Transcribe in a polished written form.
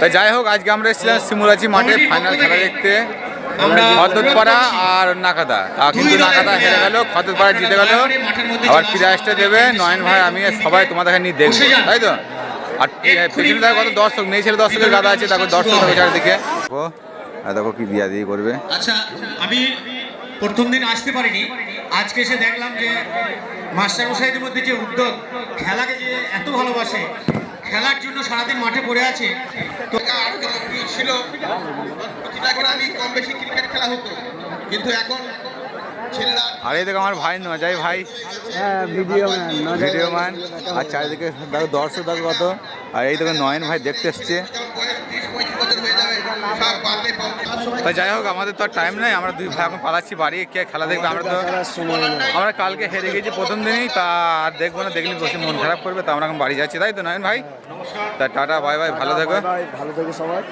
তাই যাই হোক, আজকে আমরা এসেছিলাম শিমুরাচি মাঠে ফাইনাল খেলা দেখতে। খদ্দরপাড়া আর নাকাদা, তা কিন্তু নাকাদা হেরে গেল, খদ্দরপাড়া জিতে গেল। আবার প্রাইজটা দেবে নয়ন ভাই, আমি সবাই তোমাদের নিয়ে দেখবো, তাই তো? আর পেছনে দেখো কত দর্শক, নেই ছেলে দর্শকের গাদা আছে, দেখো দর্শক দেখো চারিদিকে। দেখো কি দিয়া দিয়ে করবে। আচ্ছা, আমি প্রথম দিন আসতে পারিনি, আজকে এসে দেখলাম যে মাস্টার মশাইদের মধ্যে যে উদ্যোগ, খেলাকে যে এত ভালোবাসে, খেলার জন্য সারাদিন মাঠে পড়ে আছে। তো আরো ছিল আমি কম বেশি ক্রিকেট খেলা হতো, কিন্তু এখন ছেলেরা। আর এই দেখো আমার ভাই নজাই ভাই, ভিডিও ম্যান। আর চারিদিকে দেখো দর্শক দেখো কত। আর এই দেখো নয়ন ভাই দেখতে এসছে। তাই যাই হোক, আমাদের তো আর টাইম নেই, আমরা দুই ভাই এখন পালাচ্ছি বাড়ি। কে খেলা দেখবে? আমরা কালকে হেরে গেছি প্রথম দিনই, তা আর দেখবো না, দেখলে বসে মন খারাপ করবে। তা আমরা এখন বাড়ি যাচ্ছি, তাই তো নয়ন ভাই? তা টাটা, বাই বাই, ভালো থেকো, ভালো থেকো সবাই।